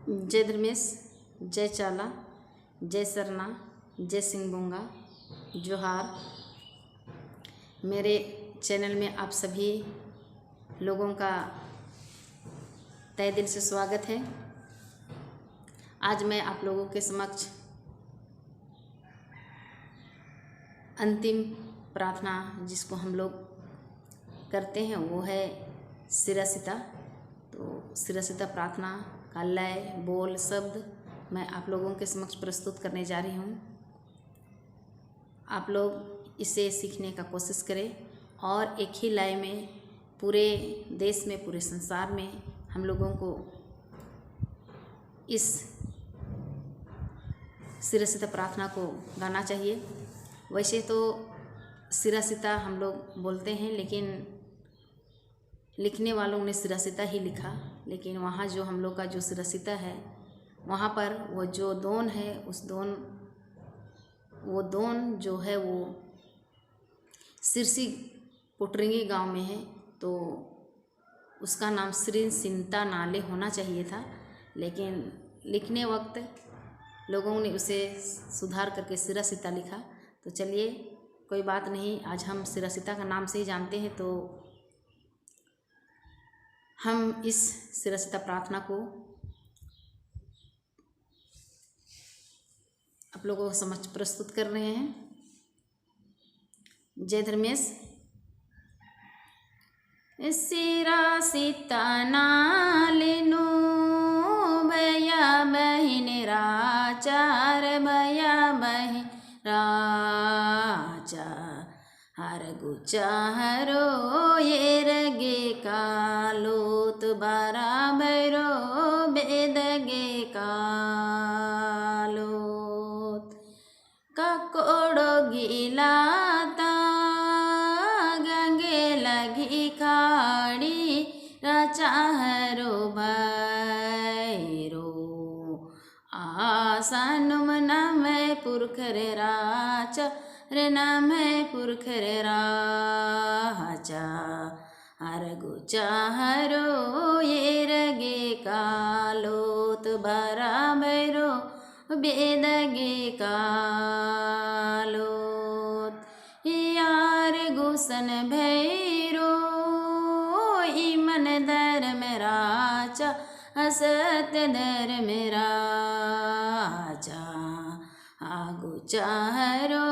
जय धर्मेश, जय चाला, जय सरना, जय सिंहबोंगा, जोहार। मेरे चैनल में आप सभी लोगों का तहे दिल से स्वागत है। आज मैं आप लोगों के समक्ष अंतिम प्रार्थना जिसको हम लोग करते हैं वो है सिरसिता। तो सिरसिता प्रार्थना का लय, बोल, शब्द मैं आप लोगों के समक्ष प्रस्तुत करने जा रही हूँ। आप लोग इसे सीखने का कोशिश करें और एक ही लय में पूरे देश में, पूरे संसार में हम लोगों को इस सिरसिता प्रार्थना को गाना चाहिए। वैसे तो सिरसिता हम लोग बोलते हैं, लेकिन लिखने वालों ने सिरसिता ही लिखा। लेकिन वहाँ जो हम लोग का जो सिरसिता है, वहाँ पर वो जो दोन है, वो दोन जो है वो सिरसी पुटरिंगी गांव में है। तो उसका नाम श्री सिंता नाले होना चाहिए था, लेकिन लिखने वक्त लोगों ने उसे सुधार करके सिरसिता लिखा। तो चलिए, कोई बात नहीं, आज हम सिरसिता का नाम से ही जानते हैं। तो हम इस सिरसिता प्रार्थना को आप लोगों को समक्ष प्रस्तुत कर रहे हैं। जय धर्मेश। सिरसिता नालिनु भैया बहिन राचार, भैया बहिन राचा हर गुचा हरो ये रगे कालोत बारा भैरो बेदगे कालोत ककोड़ो गिलाता गंगे लगी खाड़ी राचाहरो भैरो आसानुम नम पुरखर राचा रे नाम पुरखर राचा हर गुचा हरो ये रगे कालोत बारा भैरो बेदगे कालोत यार गुसन भैरो ईमन दर मेरा चा असत दर मेरा चा आगु चाहरो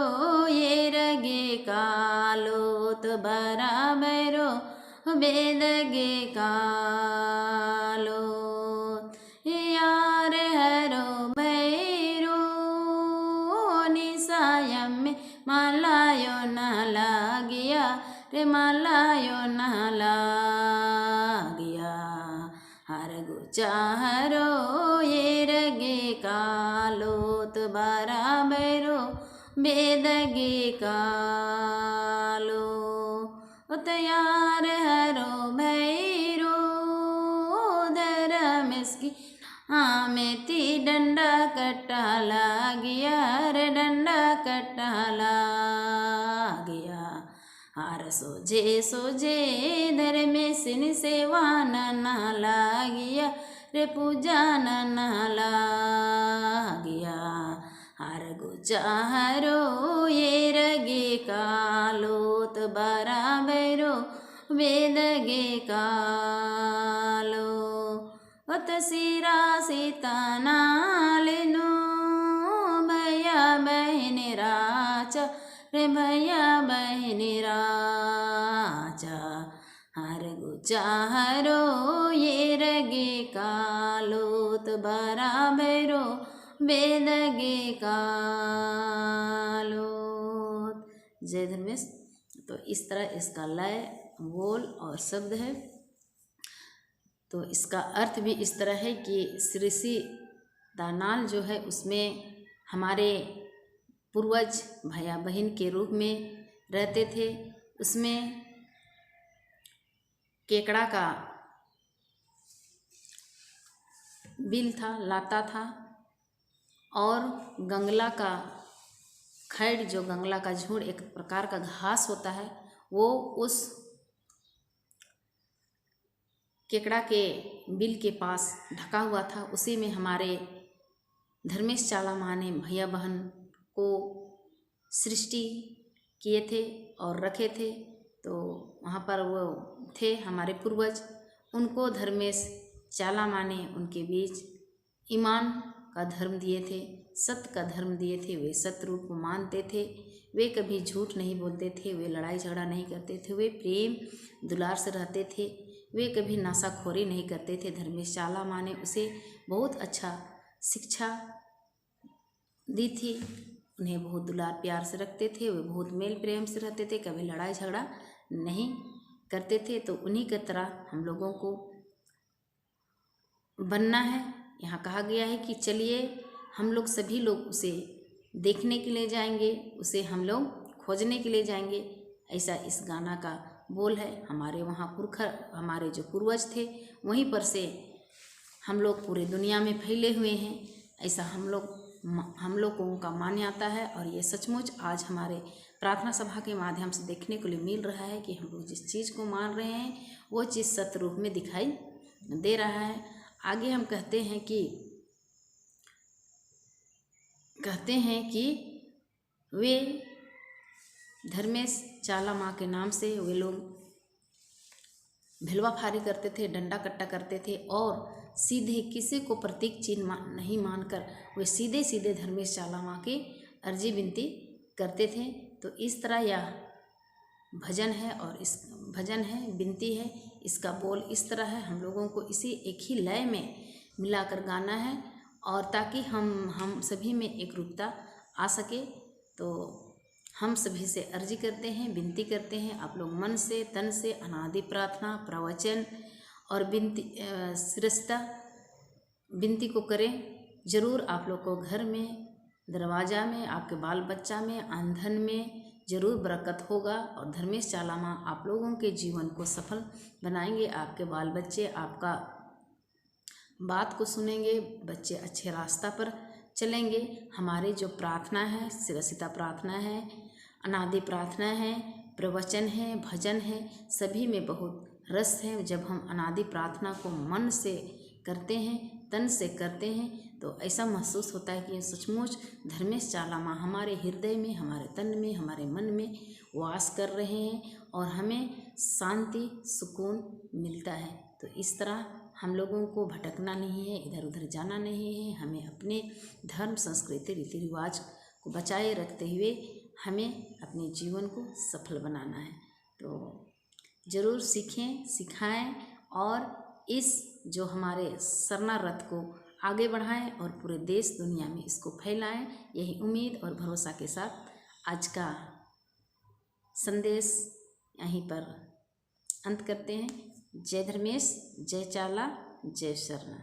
ये रगे कालोत बरा भैरो बेदगे कालोत यार हरो भैरो निसायम में मालायो न लागिया रे मालायो न लागिया हर गुचा हरो ये रगे कालोत बारा भैरो बेदगे कालो तैयार हरो भैरो धरमेस्की आमेती डंडा कट्टा लागिया रे डंडा कट्टा लागिया हार सोझे सोझे धर्मेसिन सेवा न लागिया रे पूजा न लागिया हर गुचा हरो ये रगे कालोत बारा भैरो बेदगे कालो अत सिरसिता नालिनु भैया बहिन राचा रे भैया बहिन राचा हर गुचा हरो ये रगे कालोत बारा भैरो बेदगे कालोत। जय धर्मेश। तो इस तरह इसका लय, बोल और शब्द है। तो इसका अर्थ भी इस तरह है कि सिरसी दानाल जो है उसमें हमारे पूर्वज भैया बहन के रूप में रहते थे। उसमें केकड़ा का बिल था, लाता था, और गंगला का खैड़, जो गंगला का झुंड एक प्रकार का घास होता है, वो उस केकड़ा के बिल के पास ढका हुआ था, उसी में हमारे धर्मेश चाला माँ ने भैया बहन को सृष्टि किए थे और रखे थे। तो वहाँ पर वो थे हमारे पूर्वज, उनको धर्मेश चाला माँ ने उनके बीच ईमान का धर्म दिए थे, सत्य का धर्म दिए थे। वे सत्य रूप को मानते थे, वे कभी झूठ नहीं बोलते थे, वे लड़ाई झगड़ा नहीं करते थे, वे प्रेम दुलार से रहते थे, वे कभी नशाखोरी नहीं करते थे। धर्मेश चाला माँ ने उसे बहुत अच्छा शिक्षा दी थी, उन्हें बहुत दुलार प्यार से रखते थे, वे बहुत मेल प्रेम से रहते थे, कभी लड़ाई झगड़ा नहीं करते थे। तो उन्हीं की तरह हम लोगों को बनना है। यहाँ कहा गया है कि चलिए हम लोग सभी लोग उसे देखने के लिए जाएंगे, उसे हम लोग खोजने के लिए जाएंगे, ऐसा इस गाना का बोल है। हमारे वहाँ हमारे जो पूर्वज थे वहीं पर से हम लोग पूरे दुनिया में फैले हुए हैं, ऐसा हम लोगों का मान्यता है। और ये सचमुच आज हमारे प्रार्थना सभा के माध्यम से देखने को लिए मिल रहा है कि हम लोग जिस चीज़ को मान रहे हैं वो चीज़ सत्य रूप में दिखाई दे रहा है। आगे हम कहते हैं कि वे धर्मेश चाला माँ के नाम से वे लोग भिलवा फारी करते थे, डंडा कट्टा करते थे और सीधे किसी को प्रतीक चिन्ह नहीं मानकर वे सीधे सीधे धर्मेश चाला माँ की अर्जी विनती करते थे। तो इस तरह यह भजन है और इस भजन है, विनती है, इसका बोल इस तरह है। हम लोगों को इसी एक ही लय में मिलाकर गाना है और ताकि हम सभी में एक रूपता आ सके। तो हम सभी से अर्जी करते हैं, विनती करते हैं, आप लोग मन से तन से अनादि प्रार्थना प्रवचन और विनती को करें। ज़रूर आप लोग को घर में, दरवाज़ा में, आपके बाल बच्चा में, आंधन में ज़रूर बरकत होगा और धर्मेश चाला माँ आप लोगों के जीवन को सफल बनाएंगे। आपके बाल बच्चे आपका बात को सुनेंगे, बच्चे अच्छे रास्ता पर चलेंगे। हमारी जो प्रार्थना है, शिरसिता प्रार्थना है, अनादि प्रार्थना है, प्रवचन है, भजन है, सभी में बहुत रस है। जब हम अनादि प्रार्थना को मन से करते हैं, तन से करते हैं, तो ऐसा महसूस होता है कि सचमुच धर्मेश चाला माँ हमारे हृदय में, हमारे तन में, हमारे मन में वास कर रहे हैं और हमें शांति सुकून मिलता है। तो इस तरह हम लोगों को भटकना नहीं है, इधर उधर जाना नहीं है। हमें अपने धर्म, संस्कृति, रीति रिवाज को बचाए रखते हुए हमें अपने जीवन को सफल बनाना है। तो ज़रूर सीखें, सिखाएं और इस जो हमारे सरना रथ को आगे बढ़ाएं और पूरे देश दुनिया में इसको फैलाएं। यही उम्मीद और भरोसा के साथ आज का संदेश यहीं पर अंत करते हैं। जय धर्मेश, जय चाला, जय शरणा।